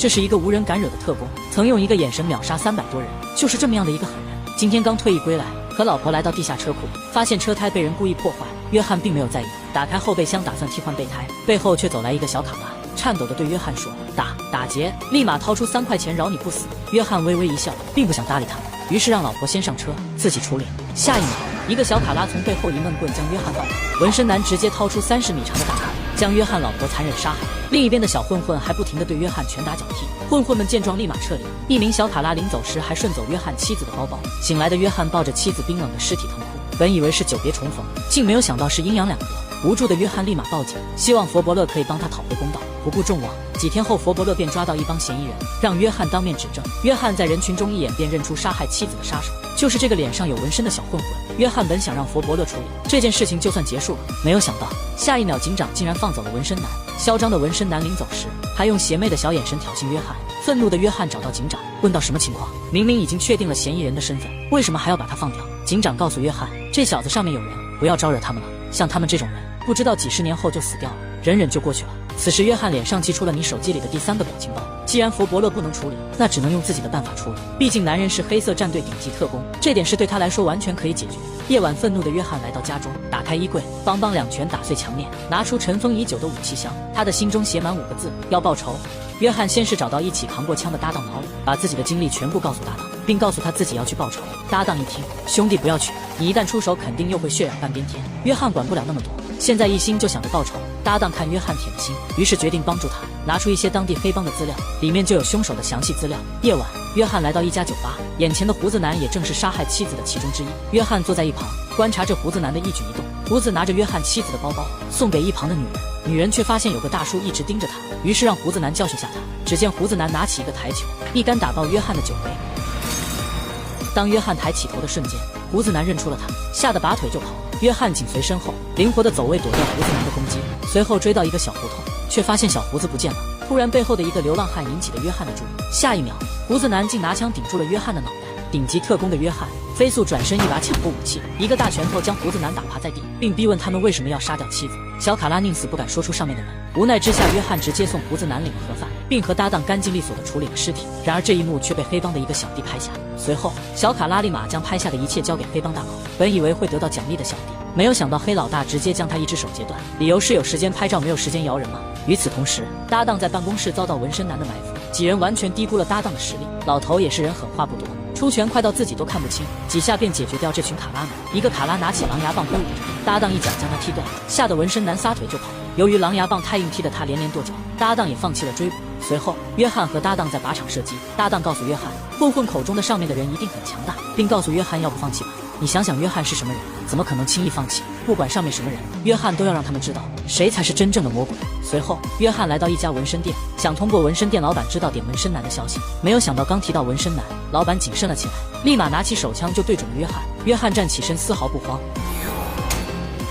这是一个无人敢惹的特工，曾用一个眼神秒杀300多人，就是这么样的一个狠人。今天刚退役归来，和老婆来到地下车库，发现车胎被人故意破坏。约翰并没有在意，打开后备箱打算替换备胎，背后却走来一个小卡拉，颤抖地对约翰说：“打劫！”立马掏出3块钱饶你不死。约翰微微一笑，并不想搭理他们，于是让老婆先上车，自己处理。下一秒，一个小卡拉从背后一闷棍将约翰抱住，纹身男直接掏出30米长的大刀，将约翰老婆残忍杀害。另一边的小混混还不停地对约翰拳打脚踢，混混们见状立马撤离。一名小卡拉临走时还顺走约翰妻子的包包。醒来的约翰抱着妻子冰冷的尸体疼哭，本以为是久别重逢，竟没有想到是阴阳两隔。无助的约翰立马报警，希望佛伯勒可以帮他讨回公道。不顾众望，几天后佛伯勒便抓到一帮嫌疑人，让约翰当面指证。约翰在人群中一眼便认出杀害妻子的杀手就是这个脸上有纹身的小混混。约翰本想让佛伯勒处理这件事情就算结束了，没有想到下一秒警长竟然放走了纹身男。嚣张的纹身男临走时还用邪魅的小眼神挑衅约翰。愤怒的约翰找到警长，问到什么情况？明明已经确定了嫌疑人的身份，为什么还要把他放掉？警长告诉约翰，这小子上面有人，不要招惹他们了。像他们这种人，不知道几十年后就死掉了，忍忍就过去了。此时约翰脸上寄出了你手机里的第3个表情包。既然佛伯勒不能处理，那只能用自己的办法处理，毕竟男人是黑色战队顶级特工，这点事对他来说完全可以解决。夜晚愤怒的约翰来到家中，打开衣柜，邦邦2拳打碎墙面，拿出尘封已久的武器箱，他的心中写满5个字：要报仇。约翰先是找到一起扛过枪的搭档毛里，把自己的经历全部告诉搭档，并告诉他自己要去报仇。搭档一听，兄弟不要去，你一旦出手肯定又会血染半边天。约翰管不了那么多，现在一心就想着报仇。搭档看约翰铁了心，于是决定帮助他，拿出一些当地黑帮的资料，里面就有凶手的详细资料。夜晚，约翰来到一家酒吧，眼前的胡子男也正是杀害妻子的其中之一。约翰坐在一旁，观察着胡子男的一举一动。胡子拿着约翰妻子的包包送给一旁的女人，女人却发现有个大叔一直盯着她，于是让胡子男教训下他。只见胡子男拿起一个台球，一杆打爆约翰的酒杯。当约翰抬起头的瞬间，胡子男认出了他，吓得拔腿就跑。约翰紧随身后，灵活的走位躲掉胡子男的攻击，随后追到一个小胡同，却发现小胡子不见了。突然背后的一个流浪汉引起了约翰的注意，下一秒胡子男竟拿枪顶住了约翰的脑袋。顶级特工的约翰飞速转身，一把抢过武器，一个大拳头将胡子男打趴在地，并逼问他们为什么要杀掉妻子。小卡拉宁死不敢说出上面的人，无奈之下，约翰直接送胡子男领了盒饭，并和搭档干净利索地处理了尸体。然而这一幕却被黑帮的一个小弟拍下，随后小卡拉立马将拍下的一切交给黑帮大佬，本以为会得到奖励的小弟，没有想到黑老大直接将他一只手截断，理由是有时间拍照没有时间摇人吗？与此同时，搭档在办公室遭到纹身男的埋伏，几人完全低估了搭档的实力。老头也是人狠话不多，出拳快到自己都看不清，几下便解决掉这群卡拉们。一个卡拉拿起狼牙棒挥舞着，搭档一脚将他踢断，吓得纹身男撒腿就跑。由于狼牙棒太硬，踢得他连连跺脚，搭档也放弃了追捕。随后约翰和搭档在靶场射击，搭档告诉约翰，混混口中的上面的人一定很强大，并告诉约翰要不放弃吧。你想想约翰是什么人，怎么可能轻易放弃？不管上面什么人，约翰都要让他们知道谁才是真正的魔鬼。随后约翰来到一家纹身店，想通过纹身店老板知道点纹身男的消息，没有想到刚提到纹身男，老板谨慎了起来，立马拿起手枪就对准了约翰。约翰站起身丝毫不慌，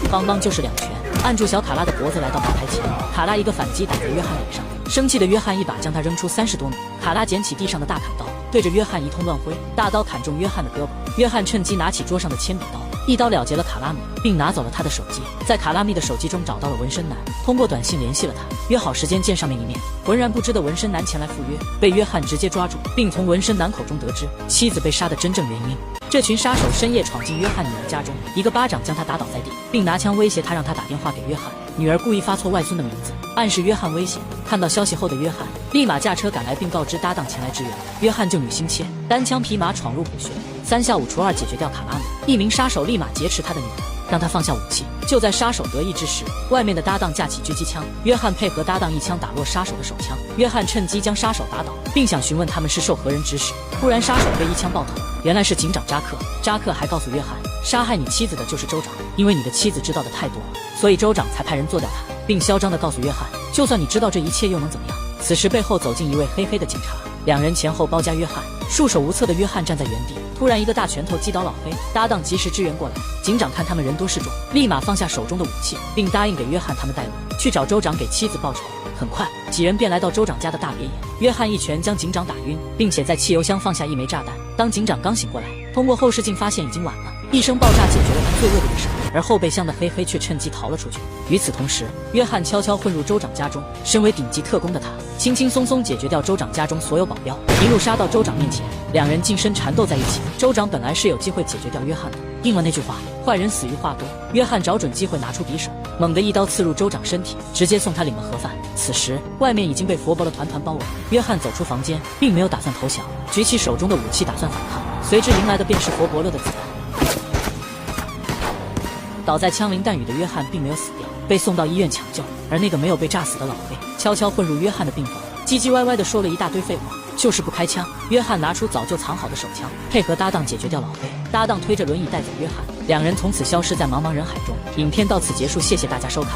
邦邦就是2拳按住小卡拉的脖子，来到吧台前，卡拉一个反击打在约翰脸上，生气的约翰一把将他扔出30多米。卡拉捡起地上的大砍刀，对着约翰一通乱挥，大刀砍中约翰的胳膊。约翰趁机拿起桌上的铅笔刀，一刀了结了卡拉米，并拿走了他的手机。在卡拉米的手机中找到了纹身男，通过短信联系了他，约好时间见上面一面。浑然不知的纹身男前来赴约，被约翰直接抓住，并从纹身男口中得知妻子被杀的真正原因。这群杀手深夜闯进约翰女儿家中，一个巴掌将他打倒在地，并拿枪威胁他让他打电话给约翰。女儿故意发错外孙的名字，暗示约翰危险。看到消息后的约翰立马驾车赶来，并告知搭档前来支援。约翰救女心切，单枪匹马闯入虎穴，3下5除2解决掉卡拉米。一名杀手立马劫持他的女儿，让他放下武器。就在杀手得意之时，外面的搭档架起狙击枪，约翰配合搭档一枪打落杀手的手枪。约翰趁机将杀手打倒，并想询问他们是受何人指使。突然杀手被一枪爆头，原来是警长扎克。扎克还告诉约翰，杀害你妻子的就是州长，因为你的妻子知道的太多了，所以州长才派人做掉他，并嚣张地告诉约翰，就算你知道这一切又能怎么样？此时背后走进一位黑黑的警察，两人前后包夹约翰。束手无策的约翰站在原地，突然一个大拳头击倒老黑，搭档及时支援过来。警长看他们人多势众，立马放下手中的武器，并答应给约翰他们带路，去找州长给妻子报仇。很快几人便来到州长家的大别野，约翰一拳将警长打晕，并且在汽油箱放下一枚炸弹。当警长刚醒过来，通过后视镜发现已经晚了，一声爆炸解决了他最恶毒的手。而后备箱的黑黑却趁机逃了出去。与此同时，约翰悄悄混入州长家中，身为顶级特工的他，轻轻松松解决掉州长家中所有保镖，一路杀到州长面前，两人近身缠斗在一起。州长本来是有机会解决掉约翰的，应了那句话，坏人死于话多。约翰找准机会拿出匕首，猛地一刀刺入州长身体，直接送他领了盒饭。此时外面已经被佛伯的团团包围，约翰走出房间，并没有打算投降，举起手中的武器打算反抗，随之迎来的便是佛伯勒的子弹。倒在枪林弹雨的约翰并没有死掉，被送到医院抢救，而那个没有被炸死的老黑悄悄混入约翰的病房，唧唧歪歪地说了一大堆废话，就是不开枪。约翰拿出早就藏好的手枪，配合搭档解决掉老黑，搭档推着轮椅带走约翰，两人从此消失在茫茫人海中。影片到此结束，谢谢大家收看。